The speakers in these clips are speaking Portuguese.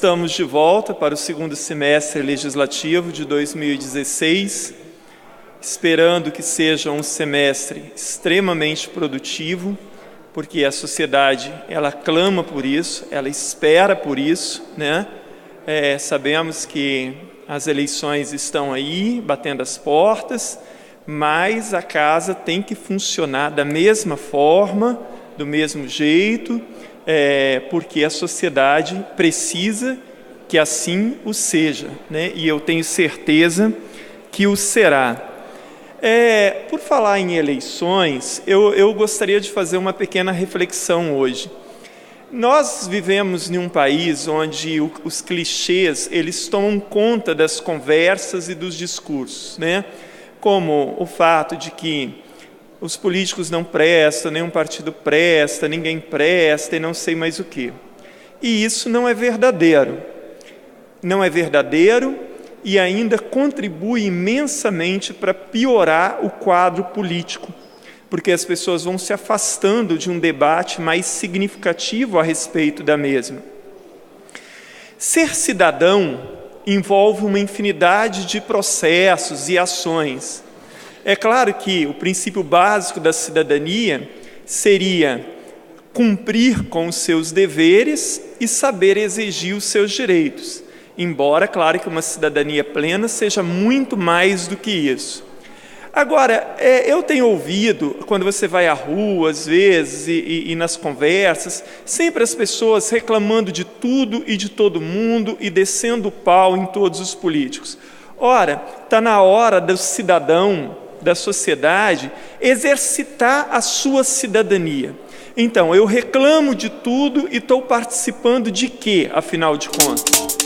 Estamos de volta para o segundo semestre legislativo de 2016, esperando que seja um semestre extremamente produtivo, porque a sociedade, ela clama por isso, ela espera por isso, né? Sabemos que as eleições estão aí, batendo as portas, mas a casa tem que funcionar da mesma forma, do mesmo jeito, porque a sociedade precisa que assim o seja, né? E eu tenho certeza que o será. Por falar em eleições, eu gostaria de fazer uma pequena reflexão hoje. Nós vivemos em um país onde os clichês, eles tomam conta das conversas e dos discursos, né? Como o fato de que os políticos não prestam, nenhum partido presta, ninguém presta e não sei mais o quê. E isso não é verdadeiro. Não é verdadeiro e ainda contribui imensamente para piorar o quadro político, porque as pessoas vão se afastando de um debate mais significativo a respeito da mesma. Ser cidadão envolve uma infinidade de processos e ações. É claro que o princípio básico da cidadania seria cumprir com os seus deveres e saber exigir os seus direitos, embora, claro, que uma cidadania plena seja muito mais do que isso. Agora, eu tenho ouvido, quando você vai à rua, às vezes, e nas conversas, sempre as pessoas reclamando de tudo e de todo mundo e descendo o pau em todos os políticos. Ora, está na hora do cidadão, da sociedade, exercitar a sua cidadania. Então, eu reclamo de tudo e estou participando de quê, afinal de contas?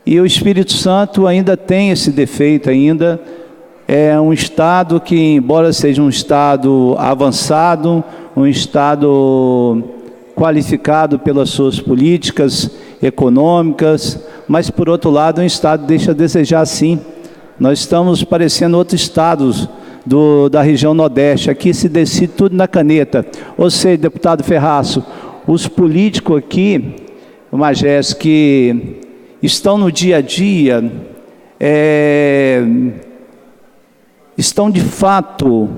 E o Espírito Santo ainda tem esse defeito ainda. É um Estado que, embora seja um Estado avançado, um Estado qualificado pelas suas políticas econômicas, mas, por outro lado, um Estado deixa a desejar, sim. Nós estamos parecendo outros estados da região Nordeste. Aqui se decide tudo na caneta. Ou seja, deputado Ferraço, os políticos aqui, Magés, que estão no dia a dia, estão de fato,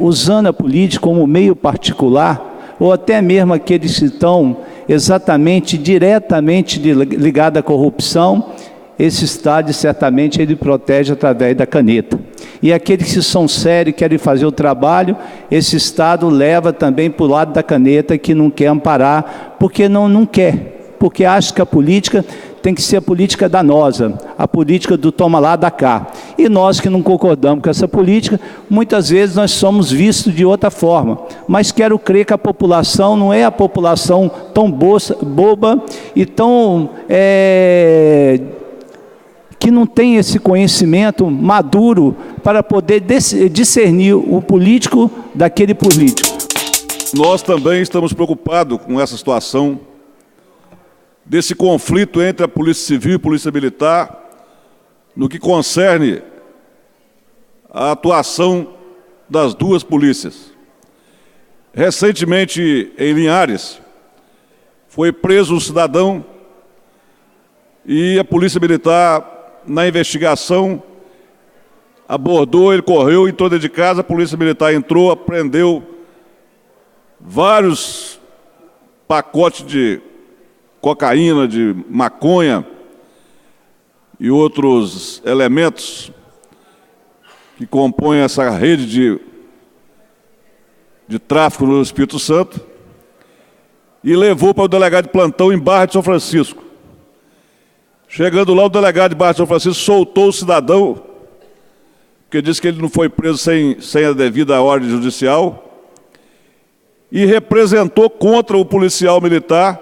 usando a política como meio particular, ou até mesmo aqueles que estão diretamente ligados à corrupção. Esse Estado, certamente, ele protege através da caneta. E aqueles que são sérios, querem fazer o trabalho, esse Estado leva também para o lado da caneta, que não quer amparar, porque não quer, porque acha que a política tem que ser a política danosa, a política do toma lá, dá cá. E nós que não concordamos com essa política, muitas vezes nós somos vistos de outra forma. Mas quero crer que a população não é a população tão boba e tão... que não tem esse conhecimento maduro para poder discernir o político daquele político. Nós também estamos preocupados com essa situação desse conflito entre a Polícia Civil e a Polícia Militar no que concerne a atuação das duas polícias. Recentemente, em Linhares, foi preso um cidadão e a Polícia Militar, na investigação, abordou, ele correu, entrou dentro de casa, a Polícia Militar entrou, apreendeu vários pacotes de cocaína, de maconha e outros elementos que compõem essa rede de tráfico no Espírito Santo e levou para o delegado de plantão em Barra de São Francisco. Chegando lá, o delegado de Barra de São Francisco soltou o cidadão, porque disse que ele não foi preso sem a devida ordem judicial, e representou contra o policial militar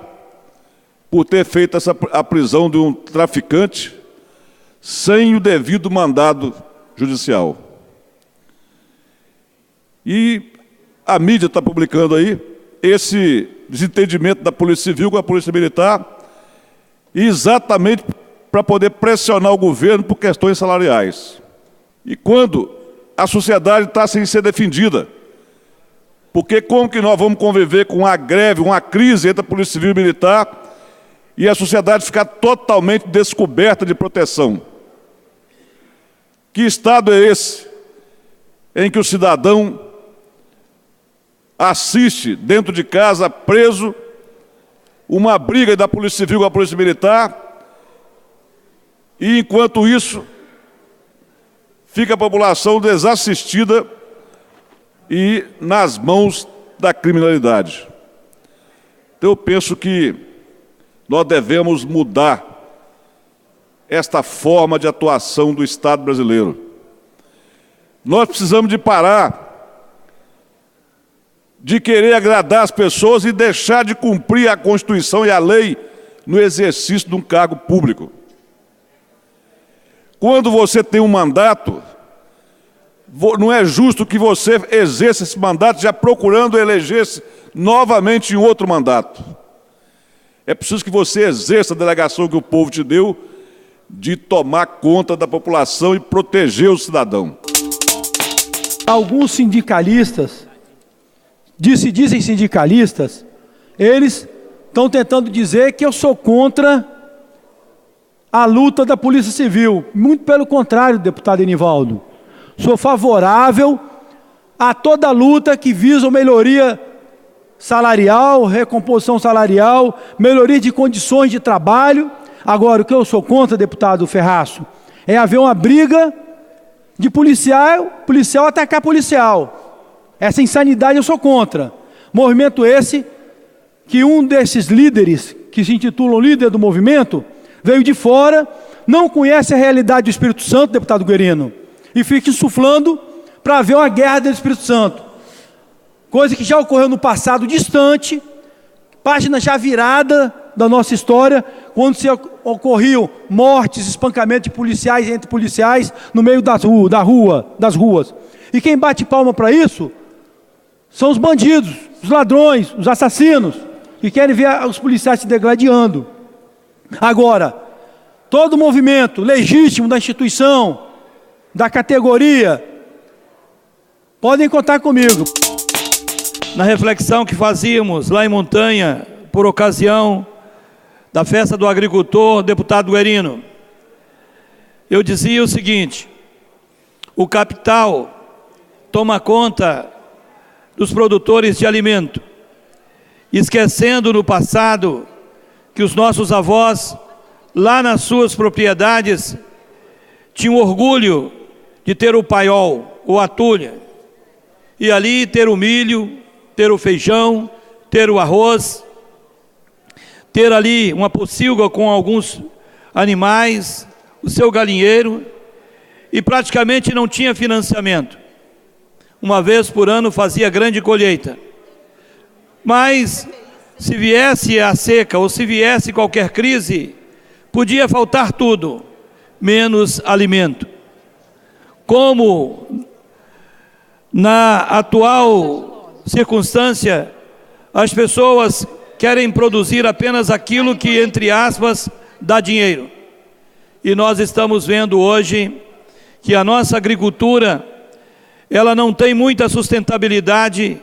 por ter feito a prisão de um traficante sem o devido mandado judicial. E a mídia está publicando aí esse desentendimento da Polícia Civil com a Polícia Militar, exatamente para poder pressionar o governo por questões salariais. E quando a sociedade está sem ser defendida, porque como que nós vamos conviver com uma greve, uma crise entre a Polícia Civil e Militar, e a sociedade ficar totalmente descoberta de proteção. Que Estado é esse em que o cidadão assiste dentro de casa, preso, uma briga da Polícia Civil com a Polícia Militar, e enquanto isso fica a população desassistida e nas mãos da criminalidade? Então eu penso que nós devemos mudar esta forma de atuação do Estado brasileiro. Nós precisamos de parar de querer agradar as pessoas e deixar de cumprir a Constituição e a lei no exercício de um cargo público. Quando você tem um mandato, não é justo que você exerça esse mandato já procurando eleger-se novamente em outro mandato. É preciso que você exerça a delegação que o povo te deu de tomar conta da população e proteger o cidadão. Alguns sindicalistas, dizem sindicalistas, eles estão tentando dizer que eu sou contra a luta da Polícia Civil. Muito pelo contrário, deputado Enivaldo. Sou favorável a toda luta que visa melhoria salarial, recomposição salarial, melhoria de condições de trabalho. Agora, o que eu sou contra, deputado Ferraço, é haver uma briga de policial atacar policial. Essa insanidade eu sou contra. Movimento esse que um desses líderes, que se intitulam líder do movimento, veio de fora, não conhece a realidade do Espírito Santo, deputado Guerino, e fica insuflando para haver uma guerra do Espírito Santo. Coisa que já ocorreu no passado distante, página já virada da nossa história, quando se ocorriam mortes, espancamentos de policiais entre policiais no meio das ruas. E quem bate palma para isso são os bandidos, os ladrões, os assassinos, que querem ver os policiais se degladiando. Agora, todo movimento legítimo da instituição, da categoria, podem contar comigo. Na reflexão que fazíamos lá em Montanha, por ocasião da festa do agricultor, deputado Guerino, eu dizia o seguinte: o capital toma conta dos produtores de alimento, esquecendo no passado que os nossos avós, lá nas suas propriedades, tinham orgulho de ter o paiol, ou a tulha, e ali ter o milho, ter o feijão, ter o arroz, ter ali uma pocilga com alguns animais, o seu galinheiro, e praticamente não tinha financiamento. Uma vez por ano fazia grande colheita. Mas se viesse a seca ou se viesse qualquer crise, podia faltar tudo, menos alimento. Como na atual circunstância, as pessoas querem produzir apenas aquilo que, entre aspas, dá dinheiro. E nós estamos vendo hoje que a nossa agricultura, ela não tem muita sustentabilidade,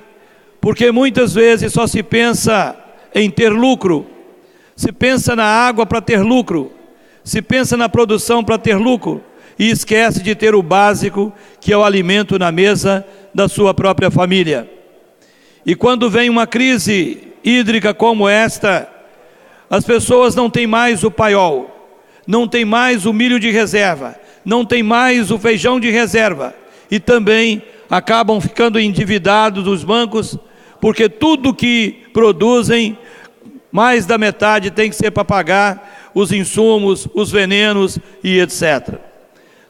porque muitas vezes só se pensa em ter lucro, se pensa na água para ter lucro, se pensa na produção para ter lucro, e esquece de ter o básico, que é o alimento na mesa da sua própria família. E quando vem uma crise hídrica como esta, as pessoas não têm mais o paiol, não têm mais o milho de reserva, não têm mais o feijão de reserva, e também acabam ficando endividados dos bancos, porque tudo que produzem, mais da metade tem que ser para pagar os insumos, os venenos e etc.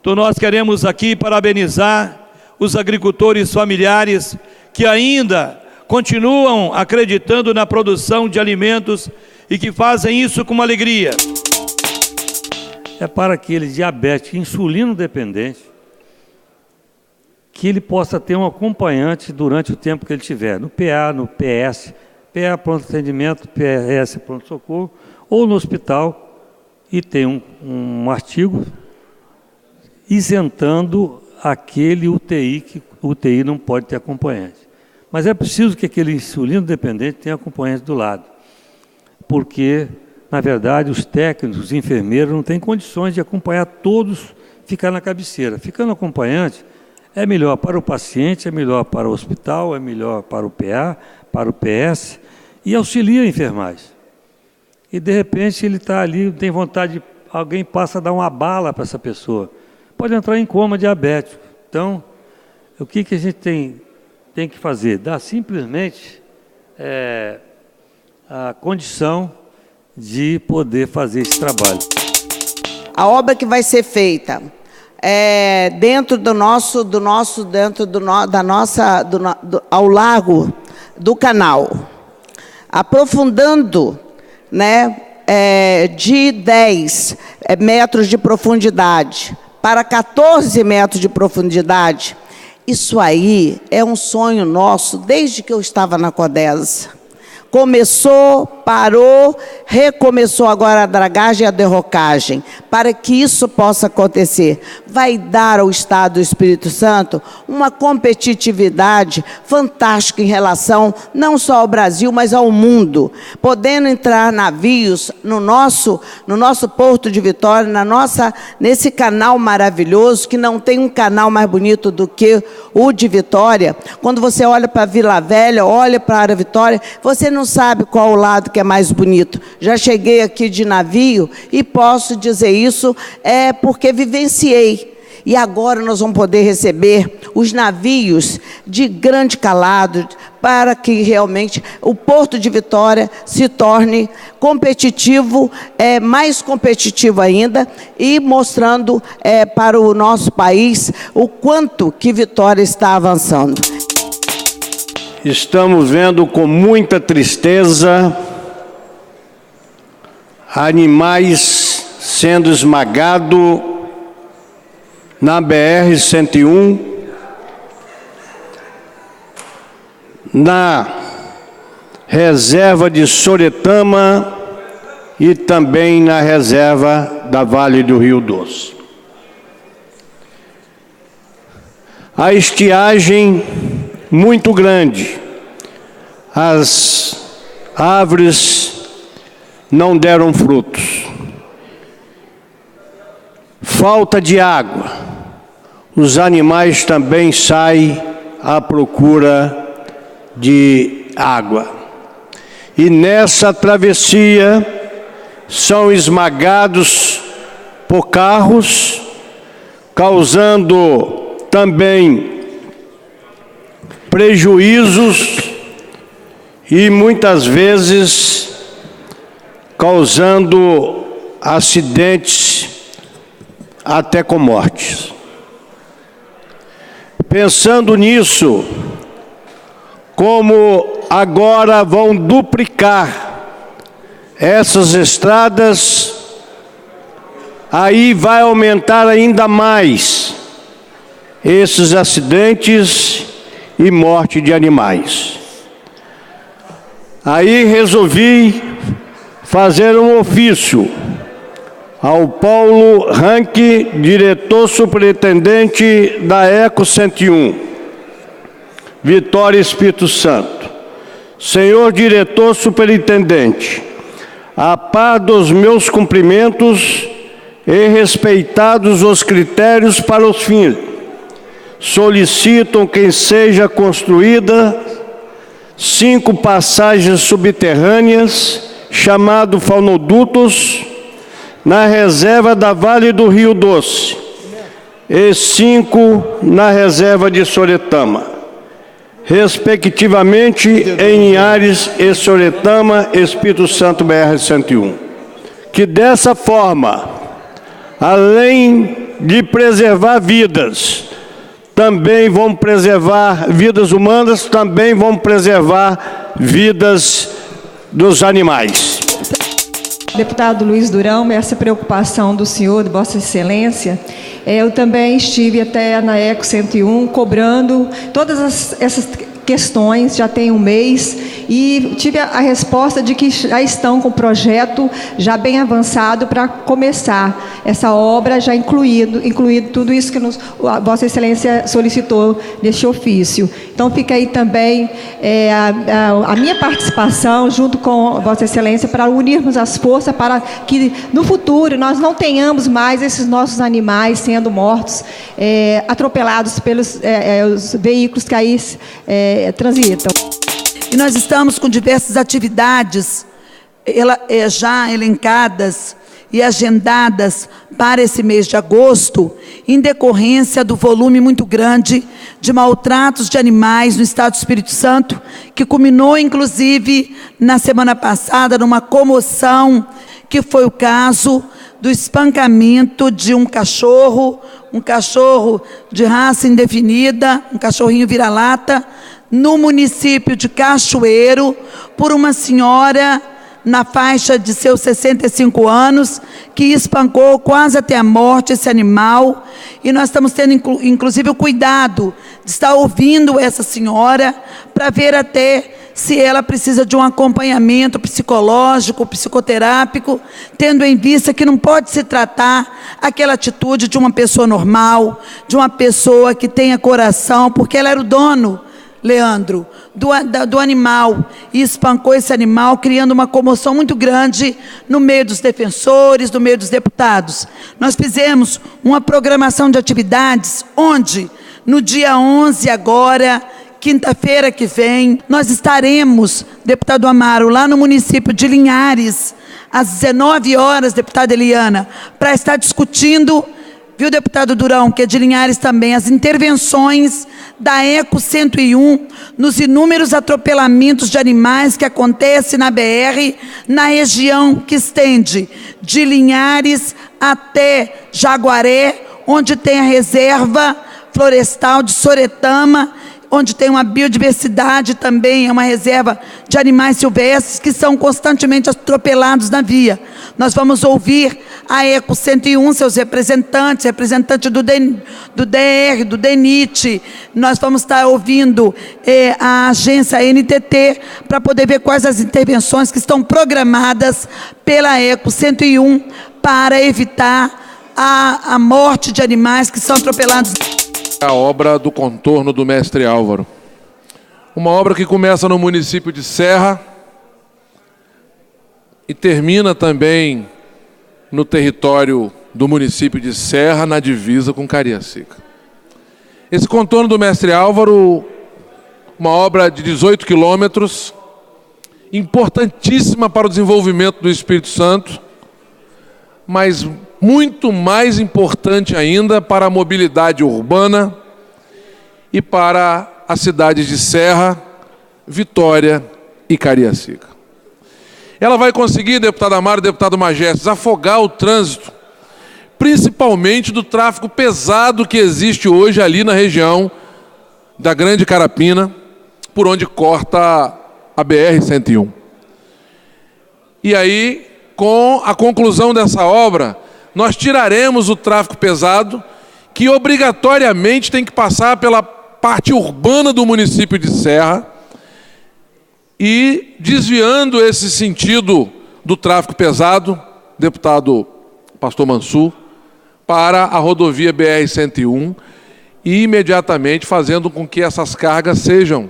Então nós queremos aqui parabenizar os agricultores familiares que ainda continuam acreditando na produção de alimentos e que fazem isso com alegria. É para aquele diabético insulino dependente que ele possa ter um acompanhante durante o tempo que ele tiver, no PA, no PS, PA pronto atendimento, PS pronto socorro, ou no hospital, e tem um artigo isentando aquele UTI, que UTI não pode ter acompanhante. Mas é preciso que aquele insulino dependente tenha acompanhante do lado, porque na verdade, os técnicos, os enfermeiros, não têm condições de acompanhar todos, ficar na cabeceira. Ficando acompanhante, é melhor para o paciente, é melhor para o hospital, é melhor para o PA, para o PS, e auxilia a enfermagem. E, de repente, ele está ali, tem vontade de... Alguém passa a dar uma bala para essa pessoa. Pode entrar em coma diabético. Então, o que a gente tem que fazer? Dar simplesmente a condição de poder fazer esse trabalho. A obra que vai ser feita dentro ao largo do canal, aprofundando, né, de 10 metros de profundidade para 14 metros de profundidade. Isso aí é um sonho nosso desde que eu estava na Codesa. Começou, parou, recomeçou agora a dragagem e a derrocagem. Para que isso possa acontecer, vai dar ao Estado do Espírito Santo uma competitividade fantástica em relação não só ao Brasil, mas ao mundo. Podendo entrar navios no nosso Porto de Vitória, nesse canal maravilhoso, que não tem um canal mais bonito do que o de Vitória. Quando você olha para Vila Velha, olha para a Vitória, você não sabe qual o lado que é mais bonito. Já cheguei aqui de navio e posso dizer isso porque vivenciei. E agora nós vamos poder receber os navios de grande calado para que realmente o Porto de Vitória se torne competitivo, mais competitivo ainda, e mostrando para o nosso país o quanto que Vitória está avançando. Estamos vendo com muita tristeza animais sendo esmagados na BR-101, na reserva de Soretama e também na reserva da Vale do Rio Doce. A estiagem muito grande, as árvores não deram frutos, falta de água, os animais também saem à procura de água. E nessa travessia são esmagados por carros, causando também prejuízos e muitas vezes causando acidentes até com mortes. Pensando nisso, como agora vão duplicar essas estradas, aí vai aumentar ainda mais esses acidentes e morte de animais. Aí resolvi fazer um ofício ao Paulo Ranque, diretor superintendente da ECO 101, Vitória, Espírito Santo. Senhor diretor superintendente, a par dos meus cumprimentos e respeitados os critérios para os fins, solicitam que seja construída 5 passagens subterrâneas, chamado faunodutos, na reserva da Vale do Rio Doce, e 5 na reserva de Soretama, respectivamente em Linhares e Soretama, Espírito Santo, BR-101. Que dessa forma, além de preservar vidas, também vão preservar vidas humanas, também vão preservar vidas dos animais. Deputado Luiz Durão, essa preocupação do senhor, de Vossa Excelência, eu também estive até na ECO 101 cobrando todas essas questões, já tem um mês, e tive a resposta de que já estão com o projeto já bem avançado para começar essa obra, já incluído tudo isso que a Vossa Excelência solicitou neste ofício. Então fica aí também a minha participação junto com Vossa Excelência para unirmos as forças para que no futuro nós não tenhamos mais esses nossos animais sendo mortos, atropelados pelos os veículos que aí transitam. E nós estamos com diversas atividades já elencadas e agendadas para esse mês de agosto, em decorrência do volume muito grande de maltratos de animais no Estado do Espírito Santo, que culminou, inclusive, na semana passada, numa comoção, que foi o caso do espancamento de um cachorro de raça indefinida, um cachorrinho vira-lata, no município de Cachoeiro, por uma senhora na faixa de seus 65 anos, que espancou quase até a morte esse animal, e nós estamos tendo, inclusive, o cuidado de estar ouvindo essa senhora, para ver até se ela precisa de um acompanhamento psicológico, psicoterápico, tendo em vista que não pode se tratar aquela atitude de uma pessoa normal, de uma pessoa que tenha coração, porque ela era o dono, Leandro, do animal, e espancou esse animal, criando uma comoção muito grande no meio dos defensores, no meio dos deputados. Nós fizemos uma programação de atividades, onde, no dia 11 agora, quinta-feira que vem, nós estaremos, deputado Amaro, lá no município de Linhares, às 19 horas, deputada Eliana, para estar discutindo, viu, deputado Durão, que é de Linhares também, as intervenções da ECO 101 nos inúmeros atropelamentos de animais que acontecem na BR, na região que estende de Linhares até Jaguaré, onde tem a reserva florestal de Soretama, onde tem uma biodiversidade também, é uma reserva de animais silvestres que são constantemente atropelados na via. Nós vamos ouvir a ECO 101, seus representantes do DR, do DENIT, nós vamos estar ouvindo a agência NTT, para poder ver quais as intervenções que estão programadas pela ECO 101 para evitar a morte de animais que são atropelados. A obra do contorno do Mestre Álvaro. Uma obra que começa no município de Serra e termina também no território do município de Serra, na divisa com Cariacica. Esse contorno do Mestre Álvaro, uma obra de 18 quilômetros, importantíssima para o desenvolvimento do Espírito Santo, mas muito mais importante ainda para a mobilidade urbana e para as cidades de Serra, Vitória e Cariacica. Ela vai conseguir, deputado Amaro e deputado Magé, desafogar o trânsito, principalmente do tráfego pesado que existe hoje ali na região da Grande Carapina, por onde corta a BR-101. E aí, com a conclusão dessa obra, nós tiraremos o tráfego pesado, que obrigatoriamente tem que passar pela parte urbana do município de Serra, e desviando esse sentido do tráfego pesado, deputado Pastor Mansur, para a rodovia BR-101, e imediatamente fazendo com que essas cargas sejam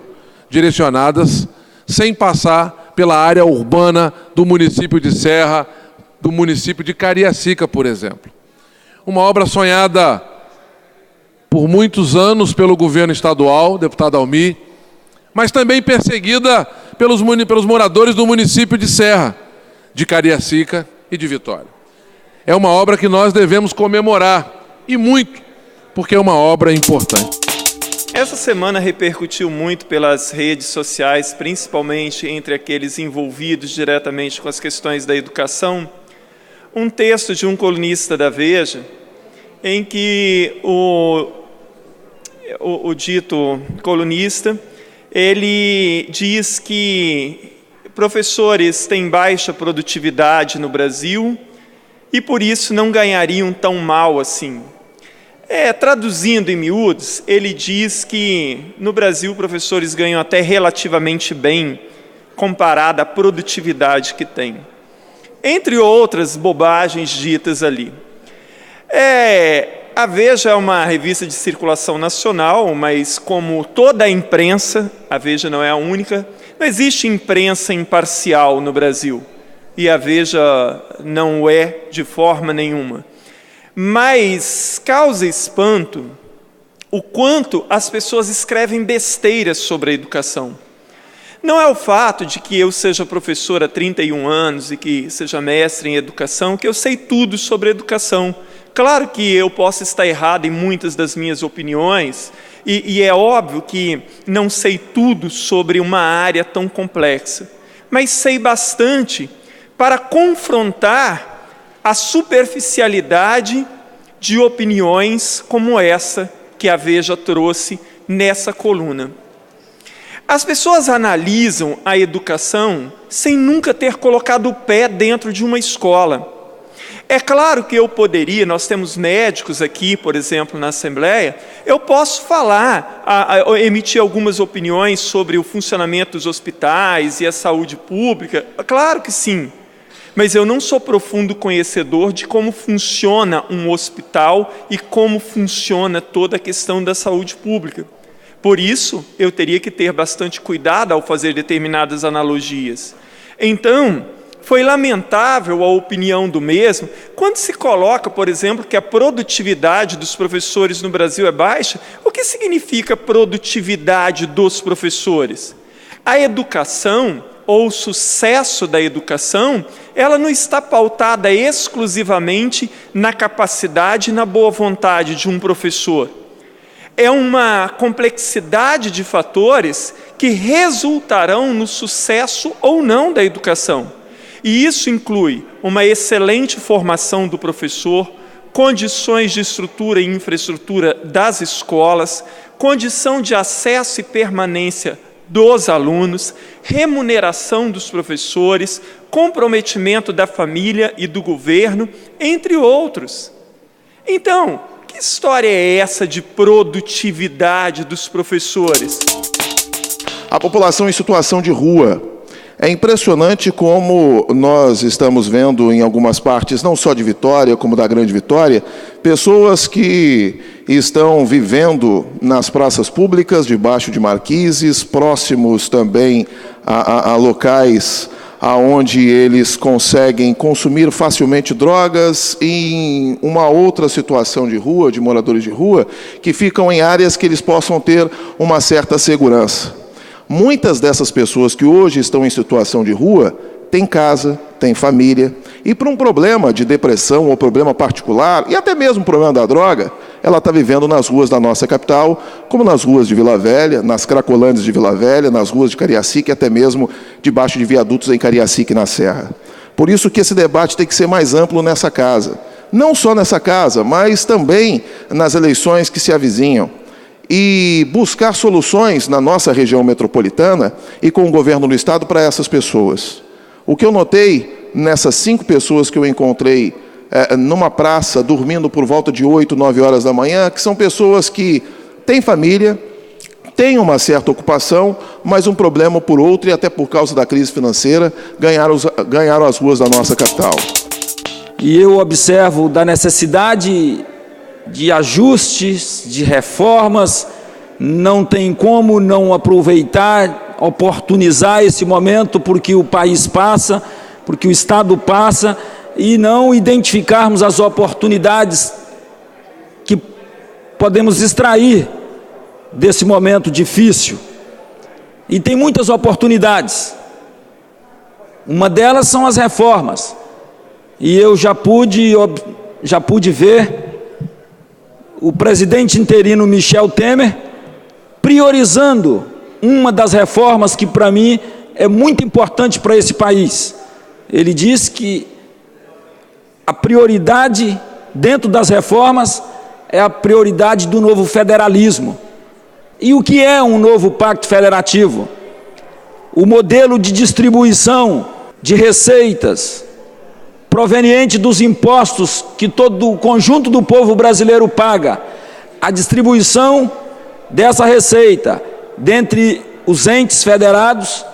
direcionadas sem passar pela área urbana do município de Serra, do município de Cariacica, por exemplo. Uma obra sonhada por muitos anos pelo governo estadual, deputado Almir, mas também perseguida pelos moradores do município de Serra, de Cariacica e de Vitória. É uma obra que nós devemos comemorar, e muito, porque é uma obra importante. Essa semana repercutiu muito pelas redes sociais, principalmente entre aqueles envolvidos diretamente com as questões da educação, um texto de um colunista da Veja, em que o dito colunista, ele diz que professores têm baixa produtividade no Brasil e por isso não ganhariam tão mal assim. Traduzindo em miúdos, ele diz que no Brasil professores ganham até relativamente bem comparado à produtividade que tem. Entre outras bobagens ditas ali. A Veja é uma revista de circulação nacional, mas como toda a imprensa, a Veja não é a única, não existe imprensa imparcial no Brasil. E a Veja não é de forma nenhuma. Mas causa espanto o quanto as pessoas escrevem besteiras sobre a educação. Não é o fato de que eu seja professor há 31 anos e que seja mestre em educação, que eu sei tudo sobre educação. Claro que eu posso estar errado em muitas das minhas opiniões, e é óbvio que não sei tudo sobre uma área tão complexa, mas sei bastante para confrontar a superficialidade de opiniões como essa que a Veja trouxe nessa coluna. As pessoas analisam a educação sem nunca ter colocado o pé dentro de uma escola. É claro que eu poderia, nós temos médicos aqui, por exemplo, na Assembleia, eu posso falar, emitir algumas opiniões sobre o funcionamento dos hospitais e a saúde pública, claro que sim. Mas eu não sou profundo conhecedor de como funciona um hospital e como funciona toda a questão da saúde pública. Por isso, eu teria que ter bastante cuidado ao fazer determinadas analogias. Então, foi lamentável a opinião do mesmo, quando se coloca, por exemplo, que a produtividade dos professores no Brasil é baixa. O que significa produtividade dos professores? A educação, ou o sucesso da educação, ela não está pautada exclusivamente na capacidade e na boa vontade de um professor. É uma complexidade de fatores que resultarão no sucesso ou não da educação. E isso inclui uma excelente formação do professor, condições de estrutura e infraestrutura das escolas, condição de acesso e permanência dos alunos, remuneração dos professores, comprometimento da família e do governo, entre outros. Então, que história é essa de produtividade dos professores? A população em situação de rua. É impressionante como nós estamos vendo em algumas partes, não só de Vitória, como da Grande Vitória, pessoas que estão vivendo nas praças públicas, debaixo de marquises, próximos também a locais onde eles conseguem consumir facilmente drogas, em uma outra situação de rua, de moradores de rua, que ficam em áreas que eles possam ter uma certa segurança. Muitas dessas pessoas que hoje estão em situação de rua têm casa, têm família, e por um problema de depressão ou problema particular, e até mesmo problema da droga, ela está vivendo nas ruas da nossa capital, como nas ruas de Vila Velha, nas Cracolândias de Vila Velha, nas ruas de Cariacica, e até mesmo debaixo de viadutos em Cariacica e na Serra. Por isso que esse debate tem que ser mais amplo nessa casa. Não só nessa casa, mas também nas eleições que se avizinham. E buscar soluções na nossa região metropolitana e com o governo do Estado para essas pessoas. O que eu notei nessas 5 pessoas que eu encontrei numa praça, dormindo por volta de 8, 9 horas da manhã, que são pessoas que têm família, têm uma certa ocupação, mas um problema por outro, e até por causa da crise financeira, ganharam as ruas da nossa capital. E eu observo da necessidade de ajustes, de reformas, não tem como não aproveitar, oportunizar esse momento, porque o país passa, porque o Estado passa, e não identificarmos as oportunidades que podemos extrair desse momento difícil. E tem muitas oportunidades. Uma delas são as reformas. E eu já pude ver o presidente interino Michel Temer priorizando uma das reformas que, para mim, é muito importante para esse país. Ele diz que a prioridade dentro das reformas é a prioridade do novo federalismo. E o que é um novo pacto federativo? O modelo de distribuição de receitas proveniente dos impostos que todo o conjunto do povo brasileiro paga, a distribuição dessa receita dentre os entes federados,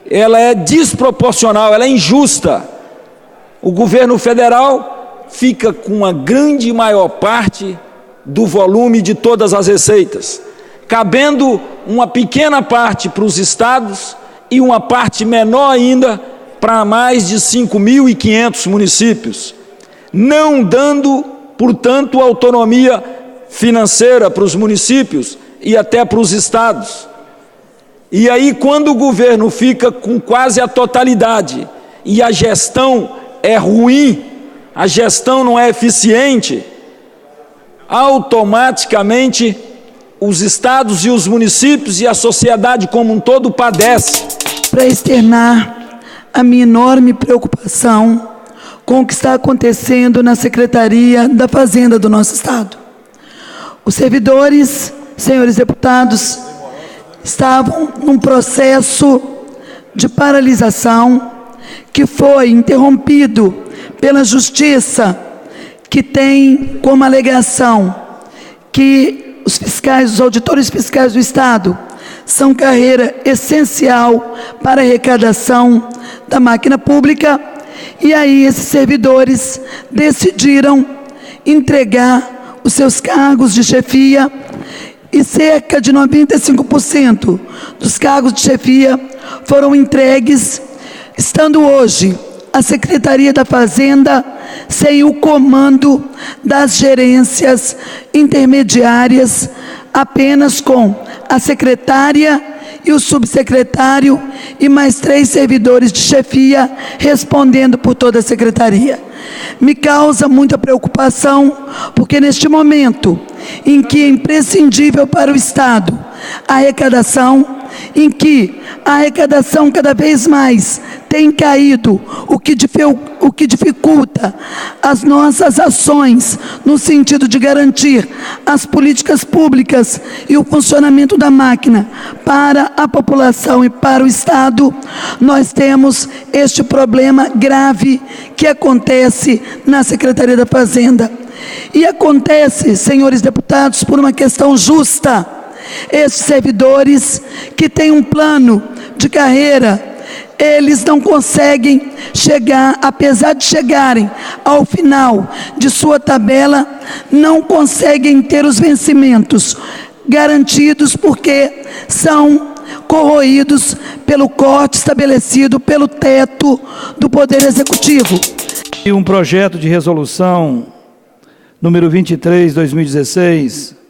ela é desproporcional, ela é injusta. O governo federal fica com uma grande maior parte do volume de todas as receitas, cabendo uma pequena parte para os estados e uma parte menor ainda para mais de 5.500 municípios, não dando, portanto, autonomia financeira para os municípios e até para os estados. E aí, quando o governo fica com quase a totalidade e a gestão é ruim, a gestão não é eficiente, automaticamente os estados e os municípios e a sociedade como um todo padece. Para externar a minha enorme preocupação com o que está acontecendo na Secretaria da Fazenda do nosso estado. Os servidores, senhores deputados, estavam num processo de paralisação que foi interrompido pela Justiça, que tem como alegação que os fiscais, os auditores fiscais do Estado, são carreira essencial para a arrecadação da máquina pública, e aí esses servidores decidiram entregar os seus cargos de chefia, e cerca de 95% dos cargos de chefia foram entregues, estando hoje a Secretaria da Fazenda sem o comando das gerências intermediárias, apenas com a secretária e o subsecretário e mais 3 servidores de chefia respondendo por toda a secretaria. Me causa muita preocupação, porque neste momento em que é imprescindível para o Estado a arrecadação, em que a arrecadação cada vez mais tem caído, o que dificulta as nossas ações no sentido de garantir as políticas públicas e o funcionamento da máquina para a população e para o Estado, nós temos este problema grave que acontece na Secretaria da Fazenda. E acontece, senhores deputados, por uma questão justa. Esses servidores que têm um plano de carreira, eles não conseguem chegar, apesar de chegarem ao final de sua tabela, não conseguem ter os vencimentos garantidos, porque são corroídos pelo corte estabelecido pelo teto do Poder Executivo. E um projeto de resolução número 23, 2016,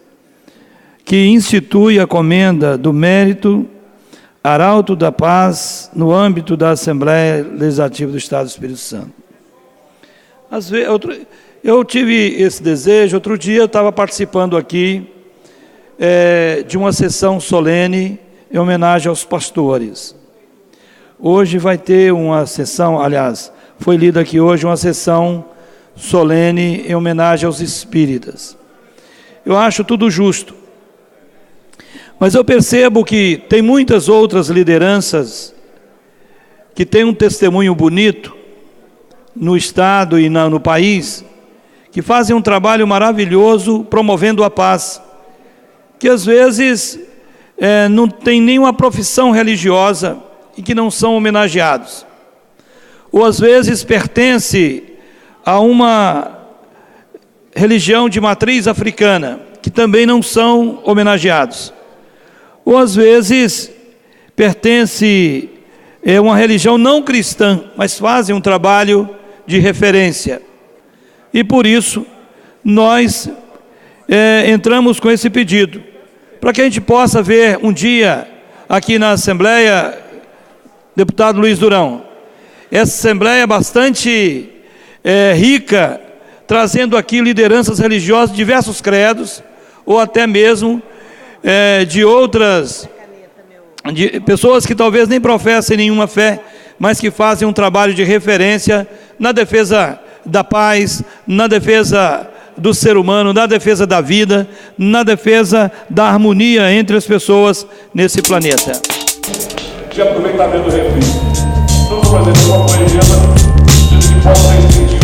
que institui a comenda do mérito Arauto da Paz no âmbito da Assembleia Legislativa do Estado do Espírito Santo. Eu tive esse desejo, outro dia eu estava participando aqui de uma sessão solene em homenagem aos pastores. Hoje vai ter uma sessão, aliás, foi lida aqui hoje uma sessão solene em homenagem aos espíritas. Eu acho tudo justo. Mas eu percebo que tem muitas outras lideranças que têm um testemunho bonito no Estado e no país, que fazem um trabalho maravilhoso promovendo a paz, que às vezes não tem nenhuma profissão religiosa e que não são homenageados. Ou às vezes pertence a uma religião de matriz africana, que também não são homenageados. Ou às vezes pertence a uma religião não cristã, mas fazem um trabalho de referência. E por isso nós entramos com esse pedido, para que a gente possa ver um dia aqui na Assembleia, deputado Luiz Durão, essa Assembleia bastante rica, trazendo aqui lideranças religiosas de diversos credos, ou até mesmo de outras, de pessoas que talvez nem professem nenhuma fé, mas que fazem um trabalho de referência na defesa da paz, na defesa do ser humano, na defesa da vida, na defesa da harmonia entre as pessoas nesse planeta. De aproveitamento do refri. Estamos fazendo uma legenda que possa ser